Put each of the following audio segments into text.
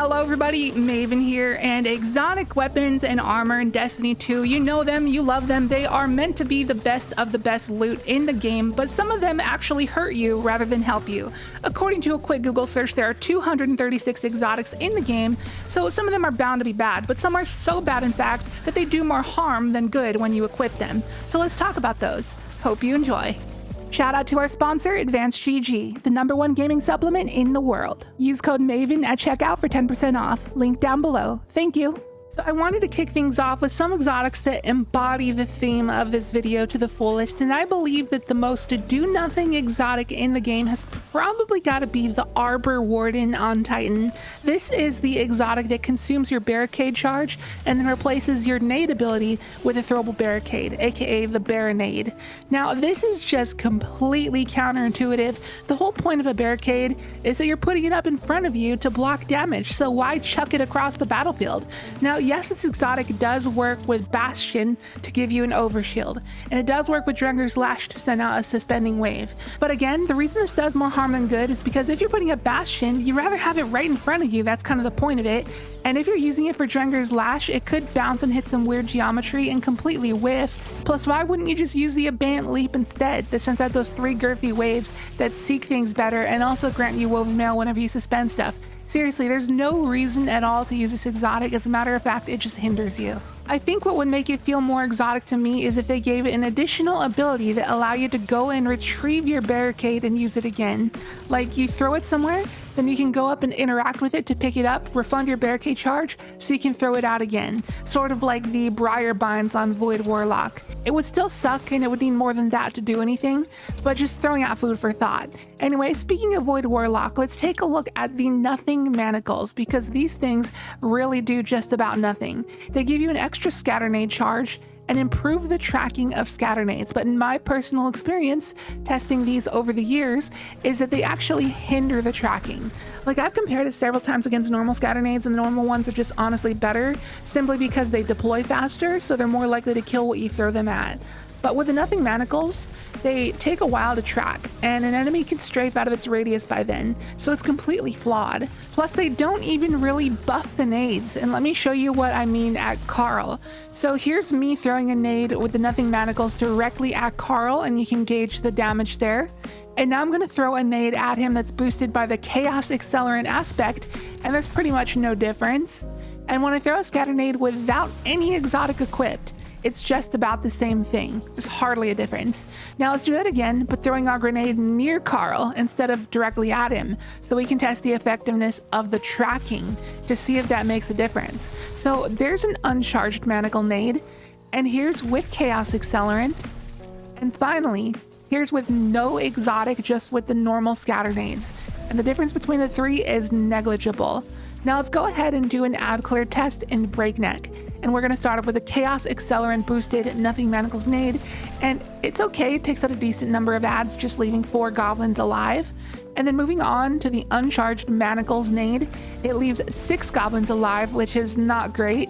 Hello everybody, Maven here, and exotic weapons and armor in Destiny 2, you know them, you love them, they are meant to be the best of the best loot in the game, but some of them actually hurt you rather than help you. According to a quick Google search, there are 236 exotics in the game, so some of them are bound to be bad, but some are so bad in fact that they do more harm than good when you equip them. So let's talk about those. Hope you enjoy. Shout out to our sponsor, Advanced GG, the #1 gaming supplement in the world. Use code MAVEN at checkout for 10% off. Link down below. Thank you. So I wanted to kick things off with some exotics that embody the theme of this video to the fullest, and I believe that the most do-nothing exotic in the game has probably got to be the Arbor Warden on Titan. This is the exotic that consumes your barricade charge and then replaces your nade ability with a throwable barricade, aka the Baronade. Now this is just completely counterintuitive. The whole point of a barricade is that you're putting it up in front of you to block damage, so why chuck it across the battlefield? Now yes, this exotic does work with Bastion to give you an overshield, and it does work with Drenger's Lash to send out a suspending wave. But again, the reason this does more harm than good is because if you're putting up Bastion, you'd rather have it right in front of you. That's kind of the point of it. And if you're using it for Drenger's Lash, it could bounce and hit some weird geometry and completely whiff. Plus, why wouldn't you just use the Abandoned Leap instead? That sends out those 3 girthy waves that seek things better and also grant you woven mail whenever you suspend stuff. Seriously, there's no reason at all to use this exotic. As a matter of fact, it just hinders you. I think what would make it feel more exotic to me is if they gave it an additional ability that allow you to go and retrieve your barricade and use it again. Like you throw it somewhere, then you can go up and interact with it to pick it up, refund your barricade charge, so you can throw it out again. Sort of like the Briar Binds on Void Warlock. It would still suck and it would need more than that to do anything, but just throwing out food for thought. Anyway, speaking of Void Warlock, let's take a look at the Nothing Manacles, because these things really do just about nothing. They give you an extra scatter nade charge and improve the tracking of scatter nades, but in my personal experience testing these over the years is that they actually hinder the tracking. Like I've compared it several times against normal scatter nades, and the normal ones are just honestly better simply because they deploy faster, so they're more likely to kill what you throw them at. But with the Nothing Manacles, they take a while to track, and an enemy can strafe out of its radius by then, so it's completely flawed. Plus, they don't even really buff the nades, and let me show you what I mean at Carl. So here's me throwing a nade with the Nothing Manacles directly at Carl, and you can gauge the damage there. And now I'm going to throw a nade at him that's boosted by the Chaos Accelerant aspect, and there's pretty much no difference. And when I throw a scatter nade without any exotic equipped, it's just about the same thing. There's hardly a difference. Now let's do that again, but throwing our grenade near Carl instead of directly at him, so we can test the effectiveness of the tracking to see if that makes a difference. So there's an uncharged manacle nade, and here's with Chaos Accelerant, and finally, here's with no exotic, just with the normal scatter nades. And the difference between the 3 is negligible. Now let's go ahead and do an ad clear test in Breakneck. And we're going to start off with a Chaos Accelerant boosted Nothing Manacles nade. And it's okay, it takes out a decent number of ads, just leaving 4 goblins alive. And then moving on to the uncharged Manacles nade, it leaves 6 goblins alive, which is not great.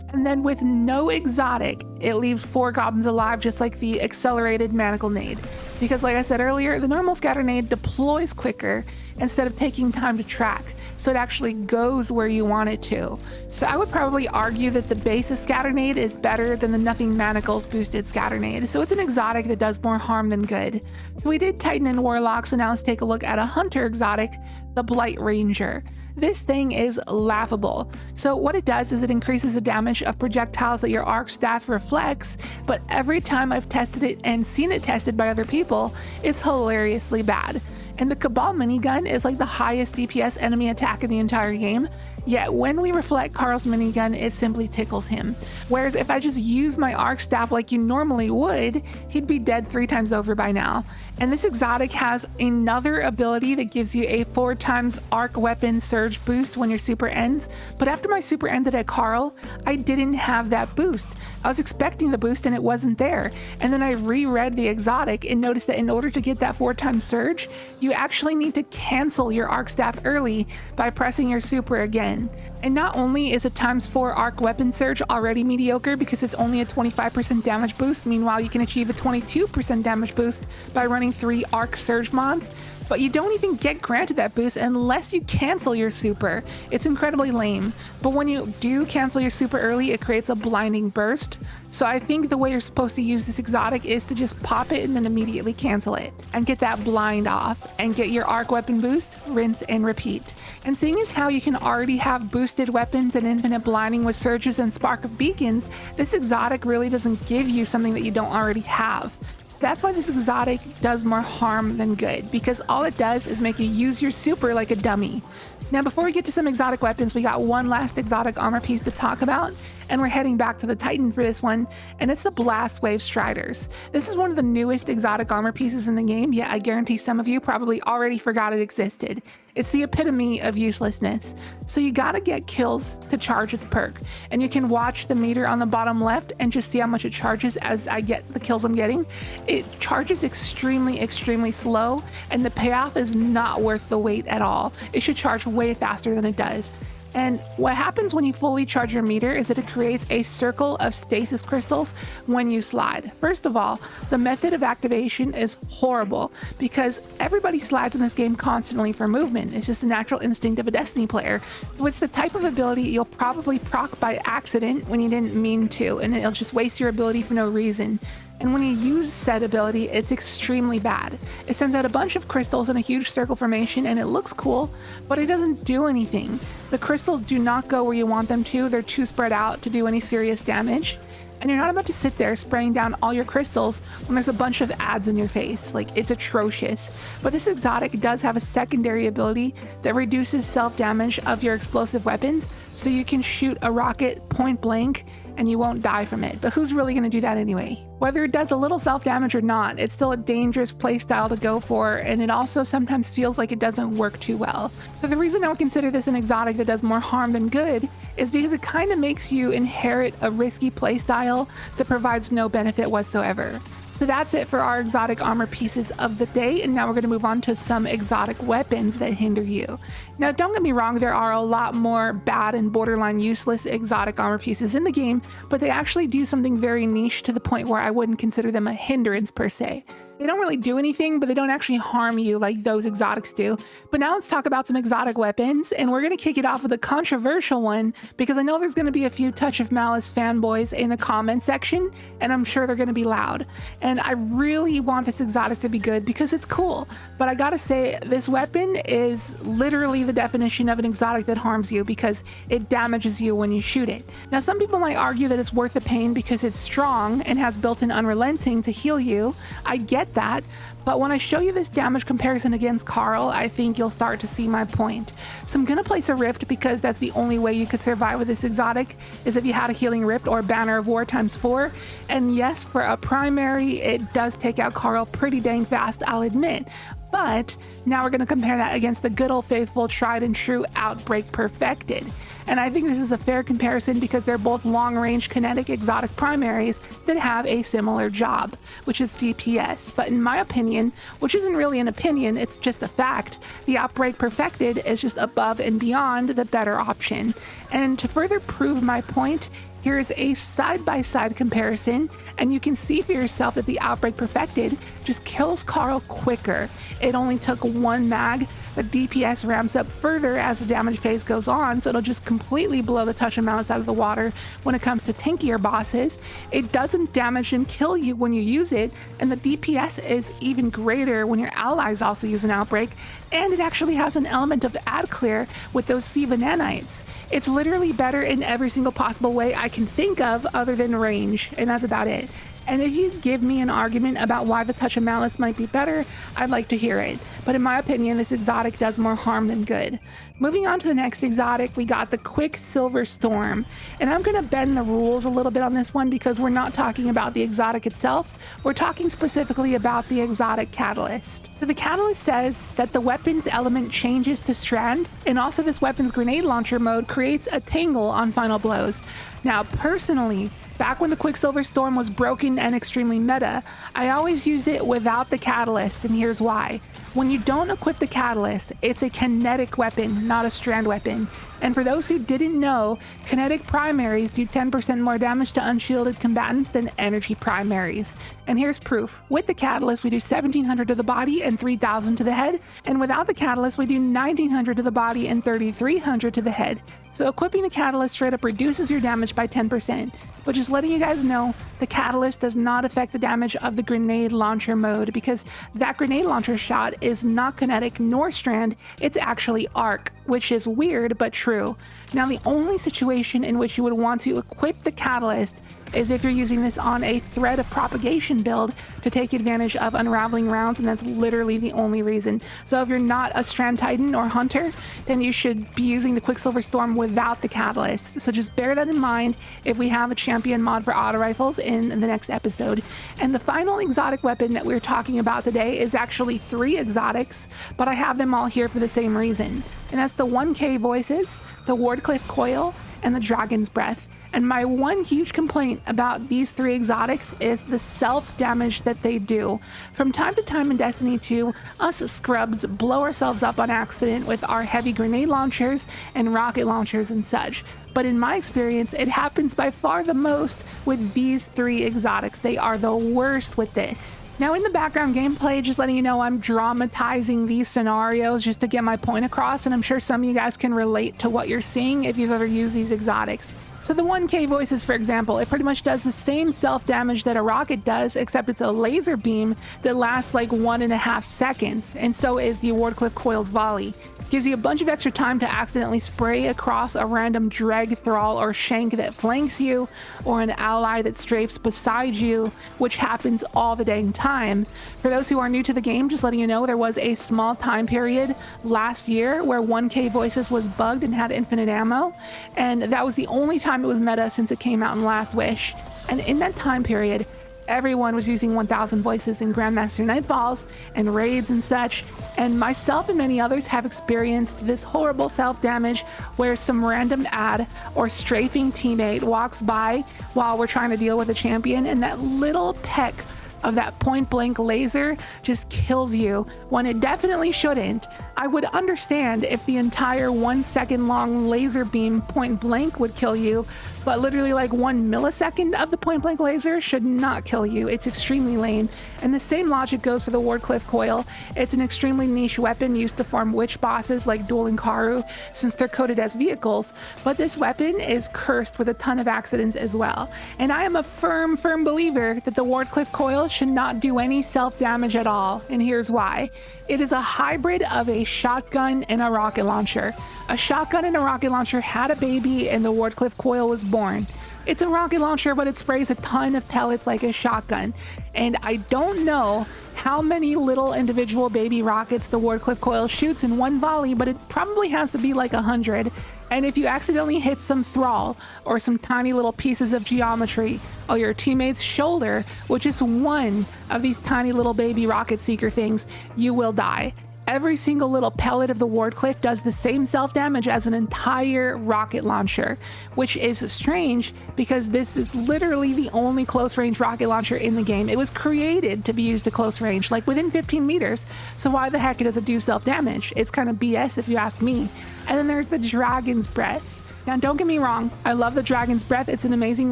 And then with no exotic, it leaves 4 goblins alive, just like the accelerated manacle nade. Because like I said earlier, the normal scatter nade deploys quicker instead of taking time to track, so it actually goes where you want it to. So I would probably argue that the base of scatter nade is better than the Nothing Manacles boosted scatter nade. So it's an exotic that does more harm than good. So we did Titan and Warlock, so now let's take a look at a Hunter exotic, the Blight Ranger. This thing is laughable. So what it does is it increases the damage of projectiles that your arc staff reflects, but every time I've tested it and seen it tested by other people, it's hilariously bad. And the Cabal minigun is like the highest DPS enemy attack in the entire game, yet when we reflect Carl's minigun, it simply tickles him. Whereas if I just use my arc staff like you normally would, he'd be dead 3 times over by now. And this exotic has another ability that gives you a 4 times arc weapon surge boost when your super ends, but after my super ended at Carl, I didn't have that boost. I was expecting the boost and it wasn't there. And then I reread the exotic and noticed that in order to get that 4 times surge, you actually need to cancel your arc staff early by pressing your super again. 10. And not only is a ×4 arc weapon surge already mediocre because it's only a 25% damage boost, meanwhile you can achieve a 22% damage boost by running 3 arc surge mods, but you don't even get granted that boost unless you cancel your super. It's incredibly lame. But when you do cancel your super early, it creates a blinding burst. So I think the way you're supposed to use this exotic is to just pop it and then immediately cancel it and get that blind off and get your arc weapon boost, rinse and repeat. And seeing as how you can already have boosted weapons and infinite blinding with surges and spark of beacons, this exotic really doesn't give you something that you don't already have. That's why this exotic does more harm than good, because all it does is make you use your super like a dummy. Now, before we get to some exotic weapons, we got one last exotic armor piece to talk about, and we're heading back to the Titan for this one, and it's the Blast Wave Striders. This is one of the newest exotic armor pieces in the game, yet I guarantee some of you probably already forgot it existed. It's the epitome of uselessness. So you gotta get kills to charge its perk, and you can watch the meter on the bottom left and just see how much it charges as I get the kills I'm getting. It charges extremely slow, and the payoff is not worth the wait at all. It should charge way faster than it does. And what happens when you fully charge your meter is that it creates a circle of stasis crystals when you slide. First of all, the method of activation is horrible because everybody slides in this game constantly for movement. It's just a natural instinct of a Destiny player. So it's the type of ability you'll probably proc by accident when you didn't mean to, and it'll just waste your ability for no reason. And when you use said ability, it's extremely bad. It sends out a bunch of crystals in a huge circle formation and it looks cool, but it doesn't do anything. The crystals do not go where you want them to. They're too spread out to do any serious damage. And you're not about to sit there spraying down all your crystals when there's a bunch of ads in your face. Like, it's atrocious. But this exotic does have a secondary ability that reduces self-damage of your explosive weapons, so you can shoot a rocket point blank and you won't die from it. But who's really going to do that anyway? Whether it does a little self-damage or not, it's still a dangerous playstyle to go for, and it also sometimes feels like it doesn't work too well. So the reason I would consider this an exotic that does more harm than good is because it kind of makes you inherit a risky playstyle that provides no benefit whatsoever. So that's it for our exotic armor pieces of the day, and now we're going to move on to some exotic weapons that hinder you. Now, don't get me wrong, there are a lot more bad and borderline useless exotic armor pieces in the game, but they actually do something very niche to the point where I wouldn't consider them a hindrance per se. They don't really do anything, but they don't actually harm you like those exotics do. But now let's talk about some exotic weapons, and we're going to kick it off with a controversial one because I know there's going to be a few Touch of Malice fanboys in the comment section, and I'm sure they're going to be loud. And I really want this exotic to be good because it's cool, but I gotta say, this weapon is literally the definition of an exotic that harms you because it damages you when you shoot it. Now, some people might argue that it's worth the pain because it's strong and has built-in unrelenting to heal you. I get that, but when I show you this damage comparison against Carl, I think you'll start to see my point. So I'm gonna place a rift because that's the only way you could survive with this exotic, is if you had a healing rift or Banner of War ×4. And yes, for a primary, it does take out Carl pretty dang fast, I'll admit. But now we're going to compare that against the good old faithful tried and true Outbreak Perfected. And I think this is a fair comparison because they're both long-range kinetic exotic primaries that have a similar job, which is DPS. But in my opinion, which isn't really an opinion, it's just a fact, the Outbreak Perfected is just above and beyond the better option. And to further prove my point, here is a side-by-side comparison, and you can see for yourself that the Outbreak Perfected just kills Carl quicker. It only took 1 mag. The DPS ramps up further as the damage phase goes on, so it'll just completely blow the Touch of Malice out of the water when it comes to tankier bosses. It doesn't damage and kill you when you use it, and the DPS is even greater when your allies also use an Outbreak, and it actually has an element of ad clear with those Siva nanites. It's literally better in every single possible way I can think of other than range, and that's about it. And if you give me an argument about why the Touch of Malice might be better, I'd like to hear it. But in my opinion, this exotic does more harm than good. Moving on to the next exotic, we got the Quicksilver Storm. And I'm going to bend the rules a little bit on this one because we're not talking about the exotic itself. We're talking specifically about the exotic catalyst. So the catalyst says that the weapon's element changes to strand, and also this weapon's grenade launcher mode creates a tangle on final blows. Now, personally, Back when the Quicksilver Storm was broken and extremely meta, I always used it without the catalyst, and here's why. When you don't equip the catalyst, it's a kinetic weapon, not a strand weapon. And for those who didn't know, kinetic primaries do 10% more damage to unshielded combatants than energy primaries. And here's proof. With the catalyst, we do 1700 to the body and 3000 to the head. And without the catalyst, we do 1900 to the body and 3300 to the head. So equipping the catalyst straight up reduces your damage by 10%. But just letting you guys know, the catalyst does not affect the damage of the grenade launcher mode, because that grenade launcher shot is not kinetic nor strand, it's actually arc, which is weird but true. Now, the only situation in which you would want to equip the catalyst is if you're using this on a thread of propagation build to take advantage of unraveling rounds, and that's literally the only reason. So if you're not a Strand Titan or Hunter, then you should be using the Quicksilver Storm without the catalyst. So just bear that in mind if we have a champion mod for auto rifles in the next episode. And the final exotic weapon that we're talking about today is actually 3 exotics, but I have them all here for the same reason. And that's the 1K Voices, the Wardcliff Coil, and the Dragon's Breath. And my one huge complaint about these 3 exotics is the self-damage that they do. From time to time in Destiny 2, us scrubs blow ourselves up on accident with our heavy grenade launchers and rocket launchers and such. But in my experience, it happens by far the most with these 3 exotics. They are the worst with this. Now, in the background gameplay, just letting you know, I'm dramatizing these scenarios just to get my point across, and I'm sure some of you guys can relate to what you're seeing if you've ever used these exotics. So the 1K Voices, for example, it pretty much does the same self-damage that a rocket does, except it's a laser beam that lasts like 1.5 seconds, and so is the Wardcliff Coil's volley. Gives you a bunch of extra time to accidentally spray across a random dreg, thrall, or shank that flanks you, or an ally that strafes beside you, which happens all the dang time. For those who are new to the game, just letting you know, there was a small time period last year where 1K Voices was bugged and had infinite ammo, and that was the only time it was meta since it came out in Last Wish. And in that time period, everyone was using 1000 Voices in Grandmaster Nightfalls and raids and such, and myself and many others have experienced this horrible self-damage where some random ad or strafing teammate walks by while we're trying to deal with a champion, and that little peck of that point blank laser just kills you when it definitely shouldn't. I would understand if the entire 1 second long laser beam point blank would kill you, but literally like 1 millisecond of the point blank laser should not kill you. It's extremely lame. And the same logic goes for the Wardcliff Coil. It's an extremely niche weapon used to farm witch bosses like Duel and Karu, since they're coded as vehicles, but this weapon is cursed with a ton of accidents as well. And I am a firm believer that the Wardcliff Coil should not do any self-damage at all, and here's why. It is a hybrid of a shotgun and a rocket launcher. A shotgun and a rocket launcher had a baby, and the Wardcliff Coil was born. It's a rocket launcher, but it sprays a ton of pellets like a shotgun. And I don't know how many little individual baby rockets the Wardcliff Coil shoots in one volley, but it probably has to be like 100. And if you accidentally hit some thrall or some tiny little pieces of geometry on your teammate's shoulder with just one of these tiny little baby rocket seeker things, you will die. Every single little pellet of the Wardcliff does the same self-damage as an entire rocket launcher, which is strange because this is literally the only close-range rocket launcher in the game. It was created to be used at close range, like within 15 meters, so why the heck does it do self-damage? It's kind of BS if you ask me. And then there's the Dragon's Breath. Now, don't get me wrong, I love the Dragon's Breath, it's an amazing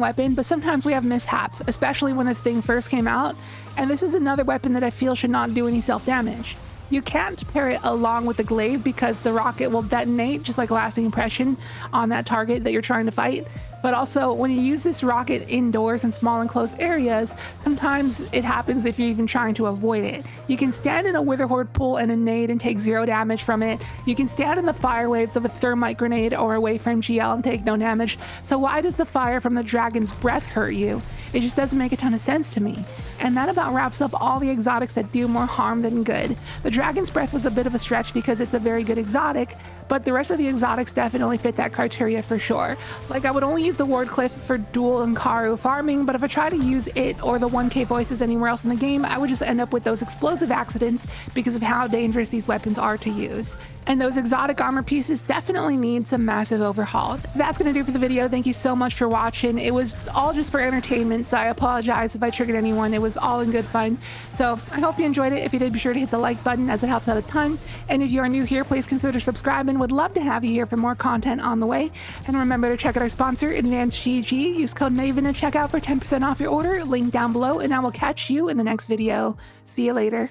weapon, but sometimes we have mishaps, especially when this thing first came out, and this is another weapon that I feel should not do any self-damage. You can't pair it along with the glaive because the rocket will detonate, just like lasting impression, on that target that you're trying to fight. But also, when you use this rocket indoors in small enclosed areas, sometimes it happens if you're even trying to avoid it. You can stand in a Witherhoard pool and a nade and take 0 damage from it. You can stand in the fire waves of a thermite grenade or a waveframe GL and take no damage. So why does the fire from the Dragon's Breath hurt you? It just doesn't make a ton of sense to me. And that about wraps up all the exotics that do more harm than good. The Dragon's Breath was a bit of a stretch because it's a very good exotic, but the rest of the exotics definitely fit that criteria for sure. Like, I would only use the Wardcliff for Duel and Karu farming, but if I try to use it or the 1K Voices anywhere else in the game, I would just end up with those explosive accidents because of how dangerous these weapons are to use. and those exotic armor pieces definitely need some massive overhauls. That's gonna do it for the video. Thank you so much for watching. It was all just for entertainment, so I apologize if I triggered anyone. It was all in good fun. So I hope you enjoyed it. If you did, be sure to hit the like button as it helps out a ton. And if you are new here, please consider subscribing. Would love to have you here for more content on the way. And remember to check out our sponsor, Advanced GG. Use code MAVEN at checkout for 10% off your order. Link down below, and I will catch you in the next video. See you later.